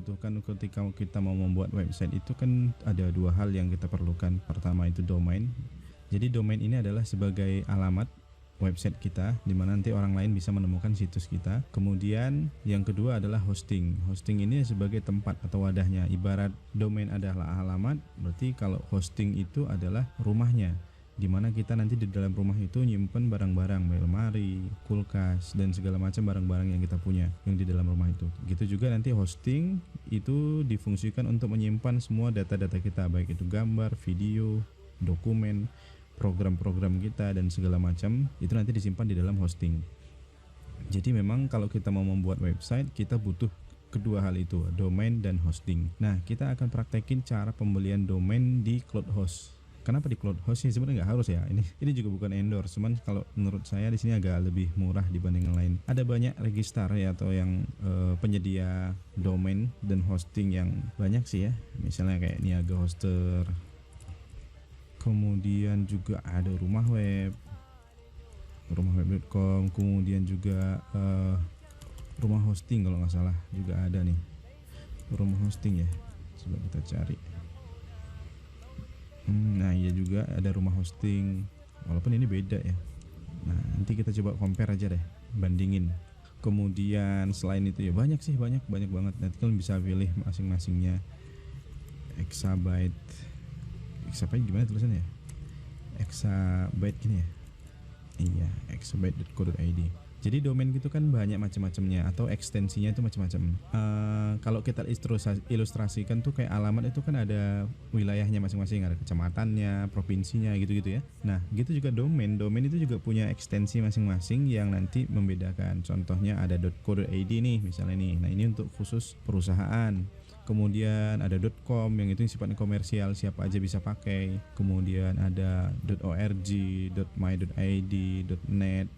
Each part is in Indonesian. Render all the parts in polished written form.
butuhkan ketika kita mau membuat website itu kan ada dua hal yang kita perlukan. Pertama itu domain. Jadi domain ini adalah sebagai alamat website kita, di mana nanti orang lain bisa menemukan situs kita. Kemudian yang kedua adalah hosting. Hosting ini sebagai tempat atau wadahnya. Ibarat domain adalah alamat, berarti kalau hosting itu adalah rumahnya, di mana kita nanti di dalam rumah itu nyimpen barang-barang, lemari, kulkas, dan segala macam barang-barang yang kita punya yang di dalam rumah itu. Gitu juga nanti hosting itu difungsikan untuk menyimpan semua data-data kita, baik itu gambar, video, dokumen, program-program kita dan segala macam itu nanti disimpan di dalam hosting. Jadi memang kalau kita mau membuat website kita butuh kedua hal itu, domain dan hosting. Nah, kita akan praktekin cara pembelian domain di CloudHost. Kenapa di CloudHost sih? Sebenarnya nggak harus ya. Ini juga bukan endorse, cuman kalau menurut saya di sini agak lebih murah dibanding yang lain. Ada banyak registrar ya atau yang penyedia domain dan hosting yang banyak sih ya. Misalnya kayak Niaga Hoster. Kemudian juga ada rumahweb.com, kemudian juga rumah hosting kalau nggak salah juga ada nih, rumah hosting ya. Coba kita cari. Nah iya juga ada rumah hosting, walaupun ini beda ya. Nah nanti kita coba compare aja deh, bandingin. Kemudian selain itu ya banyak banget. Nanti kalian bisa pilih masing-masingnya. Exabyte gimana tulisannya? Exabyte gini ya? Iya, exabyte.co.id. Jadi domain gitu kan banyak macam-macamnya atau ekstensinya itu macam-macam. Kalau kita ilustrasikan tuh kayak alamat itu kan ada wilayahnya masing-masing, ada kecamatannya, provinsinya gitu-gitu ya. Nah, gitu juga domain. Domain itu juga punya ekstensi masing-masing yang nanti membedakan. Contohnya ada .co.id nih misalnya nih. Nah, ini untuk khusus perusahaan. Kemudian ada .com yang itu sifatnya komersial, siapa aja bisa pakai. Kemudian ada .org, .my.id, .net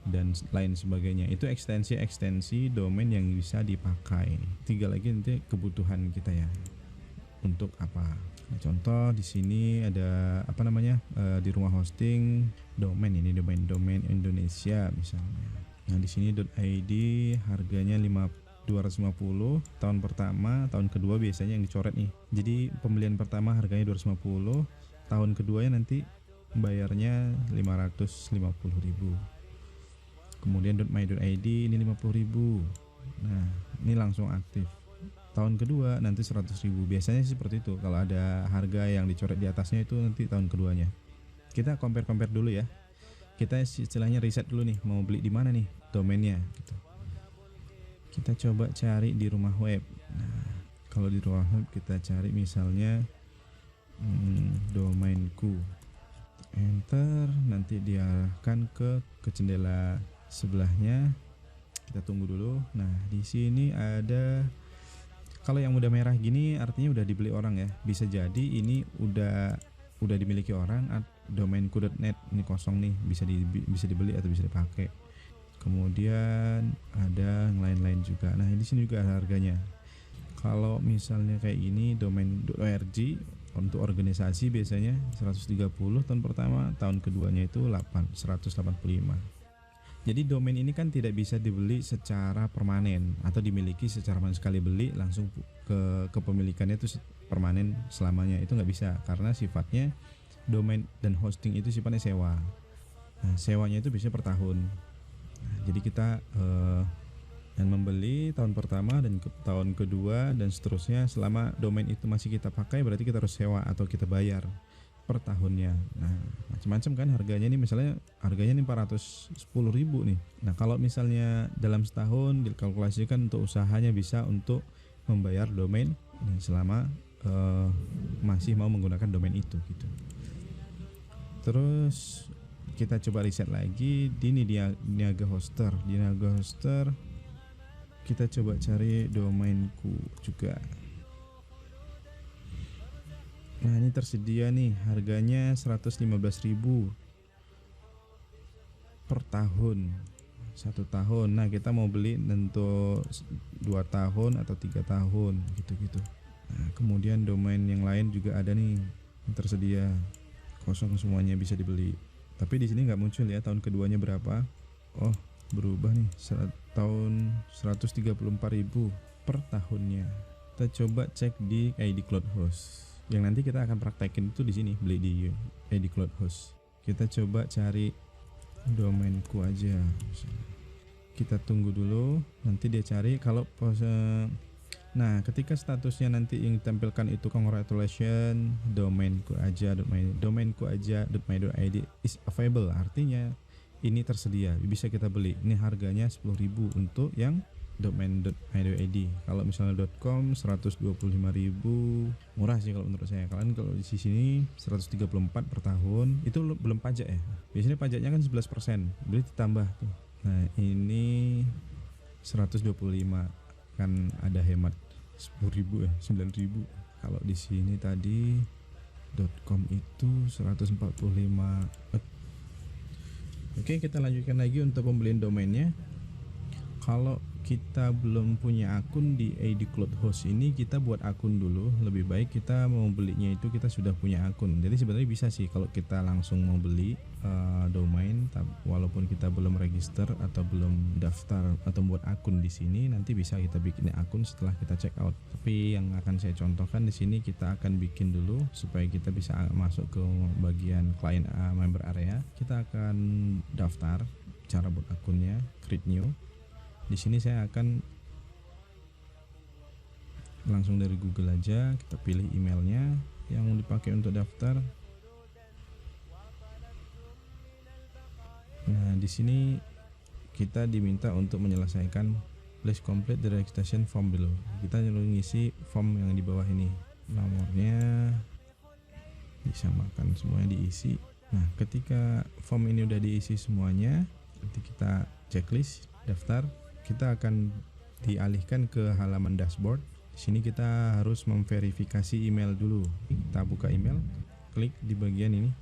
dan lain sebagainya. Itu ekstensi domain yang bisa dipakai. Tiga lagi nanti kebutuhan kita ya. Untuk apa? Nah, contoh di sini ada di rumah hosting domain ini domain Indonesia misalnya. Nah, di sini .id harganya 250 tahun pertama, tahun kedua biasanya yang dicoret nih. Jadi pembelian pertama harganya 250, tahun keduanya nanti bayarnya 550.000. Kemudian .my.id ini 50.000. Nah, ini langsung aktif. Tahun kedua nanti 100.000. Biasanya seperti itu. Kalau ada harga yang dicoret di atasnya itu nanti tahun keduanya. Kita compare dulu ya. Kita istilahnya riset dulu nih, mau beli di mana nih domainnya gitu. Kita coba cari di rumah web. Nah, kalau di rumah web kita cari misalnya domainku. Enter, nanti diarahkan ke jendela sebelahnya. Kita tunggu dulu. Nah, di sini ada, kalau yang udah merah gini artinya udah dibeli orang ya. Bisa jadi ini udah dimiliki orang. Domainku.net ini kosong nih, bisa dibeli atau bisa dipakai. Kemudian ada yang lain-lain juga. Nah, di sini juga ada harganya. Kalau misalnya kayak gini domain.org untuk organisasi biasanya 130 tahun pertama, tahun keduanya itu 185. Jadi domain ini kan tidak bisa dibeli secara permanen atau dimiliki secara sekali beli langsung ke kepemilikannya itu permanen selamanya, itu nggak bisa karena sifatnya domain dan hosting itu sifatnya sewa. Nah, sewanya itu bisa per tahun. Nah, jadi kita yang membeli tahun pertama dan tahun kedua dan seterusnya selama domain itu masih kita pakai berarti kita harus sewa atau kita bayar per tahunnya. Nah, macam-macam kan harganya nih, misalnya harganya nih 410.000 nih. Nah, kalau misalnya dalam setahun dikalkulasikan untuk usahanya bisa untuk membayar domain selama masih mau menggunakan domain itu gitu. Terus kita coba riset lagi di Niaga Hoster. Di Niaga Hoster kita coba cari domainku juga. Nah, ini tersedia nih, harganya 115.000 per tahun, 1 tahun. Nah, kita mau beli untuk 2 tahun atau 3 tahun gitu-gitu. Nah, kemudian domain yang lain juga ada nih yang tersedia, kosong semuanya, bisa dibeli. Tapi di sini nggak muncul ya tahun keduanya berapa. Oh, berubah nih, tahun 134.000 per tahunnya. Kita coba cek di ID Cloud Host. Yang nanti kita akan praktekin itu di sini, beli di ID Cloud Host. Kita coba cari domainku aja. Kita tunggu dulu, nanti dia cari kalau nah, ketika statusnya nanti yang ditampilkan itu congratulations domainku aja.my.id is available, artinya ini tersedia, bisa kita beli. Ini harganya 10.000 untuk yang domain.my.id. Kalau misalnya .com 125.000, murah sih kalau menurut saya. Kalian kalau di sini 134 per tahun, itu belum pajak ya. Biasanya pajaknya kan 11%, boleh ditambah tuh. Nah, ini 125 kan ada hemat 10.000 9.000. Kalau di sini tadi .com itu 145. Oke, kita lanjutkan lagi untuk pembelian domainnya. Kalau kita belum punya akun di ID Cloud Host ini, kita buat akun dulu. Lebih baik kita mau belinya itu kita sudah punya akun. Jadi sebenarnya bisa sih kalau kita langsung mau beli domain, walaupun kita belum register atau belum daftar atau buat akun di sini, nanti bisa kita bikin akun setelah kita check out. Tapi yang akan saya contohkan di sini, kita akan bikin dulu supaya kita bisa masuk ke bagian client member area. Kita akan daftar, cara buat akunnya, create new. Di sini saya akan langsung dari Google aja, kita pilih emailnya yang mau dipakai untuk daftar. Nah, di sini kita diminta untuk menyelesaikan please complete the registration form below. Kita ngisi form yang di bawah ini. Nomornya disamakan, semuanya diisi. Nah, ketika form ini udah diisi semuanya, nanti kita checklist, daftar. Kita akan dialihkan ke halaman dashboard. Di sini kita harus memverifikasi email dulu. Kita buka email, klik di bagian ini.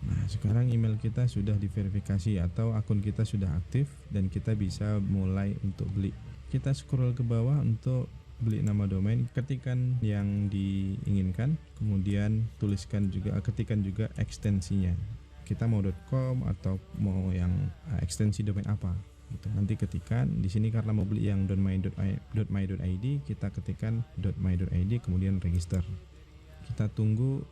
Nah, sekarang email kita sudah diverifikasi atau akun kita sudah aktif dan kita bisa mulai untuk beli. Kita scroll ke bawah untuk beli nama domain, ketikan yang diinginkan, kemudian ketikan juga ekstensinya. Kita mau .com atau mau yang ekstensi domain apa. Gitu. Nanti ketikan di sini, karena mau beli yang .my.id, kita ketikkan .my.id kemudian register. Kita tunggu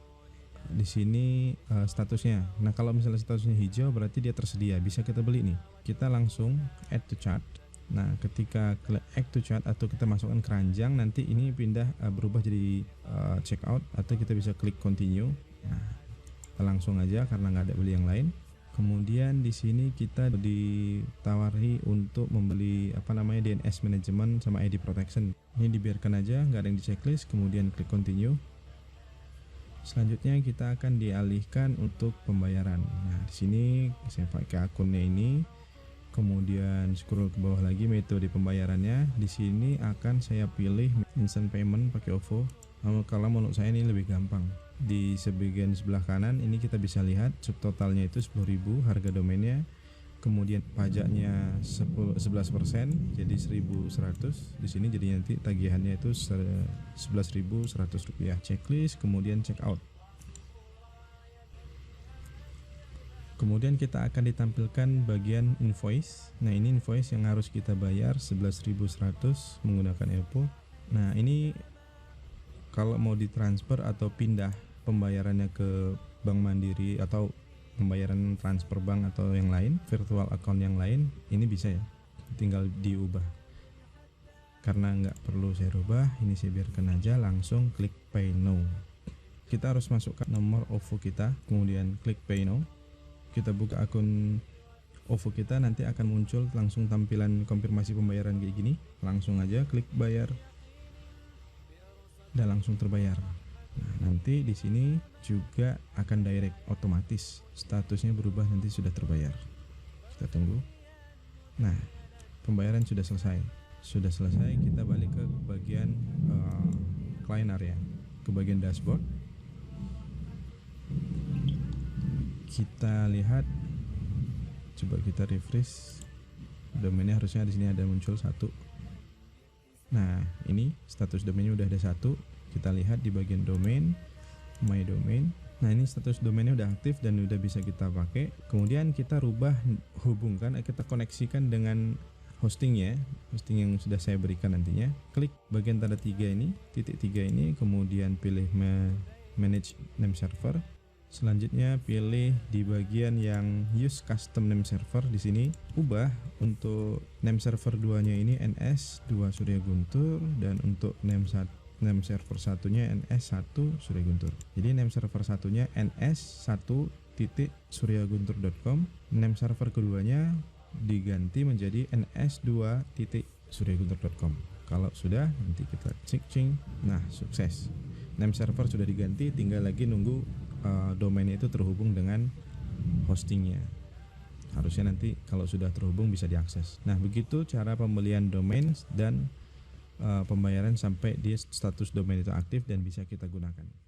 di sini statusnya. Nah, kalau misalnya statusnya hijau berarti dia tersedia, bisa kita beli nih. Kita langsung add to cart. Nah, ketika add to cart atau kita masukkan keranjang, nanti ini pindah berubah jadi checkout atau kita bisa klik continue. Nah, kita langsung aja karena nggak ada beli yang lain. Kemudian di sini kita ditawari untuk membeli DNS management sama ID protection. Ini dibiarkan aja, nggak ada yang di checklist. Kemudian klik continue. Selanjutnya kita akan dialihkan untuk pembayaran. Nah, di sini saya pakai akunnya ini. Kemudian scroll ke bawah lagi, metode pembayarannya. Di sini akan saya pilih instant payment pakai OVO. Kalau menurut saya ini lebih gampang. Di sebagian sebelah kanan ini kita bisa lihat subtotalnya itu 10.000 harga domainnya. Kemudian pajaknya 11%, jadi 1.100. Di sini jadi nanti tagihannya itu 11.100 rupiah. Checklist, kemudian check out. Kemudian kita akan ditampilkan bagian invoice. Nah, ini invoice yang harus kita bayar 11.100 menggunakan EPO. Nah, ini kalau mau ditransfer atau pindah pembayarannya ke Bank Mandiri atau pembayaran transfer bank atau yang lain, virtual account yang lain, ini bisa ya, tinggal diubah. Karena nggak perlu saya rubah, ini saya biarkan aja, langsung klik pay now. Kita harus masukkan nomor OVO kita, kemudian klik pay now. Kita buka akun OVO kita, nanti akan muncul langsung tampilan konfirmasi pembayaran kayak gini. Langsung aja klik bayar dan langsung terbayar. Nah, nanti di sini juga akan direct otomatis, statusnya berubah nanti sudah terbayar. Kita tunggu. Nah, pembayaran sudah selesai. Kita balik ke bagian client area, ke bagian dashboard. Kita lihat, coba kita refresh. Domainnya harusnya di sini ada muncul 1. Nah, ini status domainnya udah ada 1. Kita lihat di bagian domain, my domain. Nah, ini status domainnya udah aktif dan udah bisa kita pakai. Kemudian kita kita koneksikan dengan hosting yang sudah saya berikan nantinya. Klik bagian tanda titik 3 ini, kemudian pilih manage name server. Selanjutnya pilih di bagian yang use custom name server. Di sini ubah untuk name server 2-nya ini NS2 Surya Guntur, dan untuk name server satunya NS1 Surya Guntur. Jadi name server satunya ns1.suryaguntur.com, name server keduanya diganti menjadi ns2.suryaguntur.com. Kalau sudah, nanti kita cek. Nah, sukses. Name server sudah diganti, tinggal lagi nunggu domainnya itu terhubung dengan hostingnya. Harusnya nanti kalau sudah terhubung bisa diakses. Nah, begitu cara pembelian domain dan pembayaran sampai di status domain itu aktif dan bisa kita gunakan.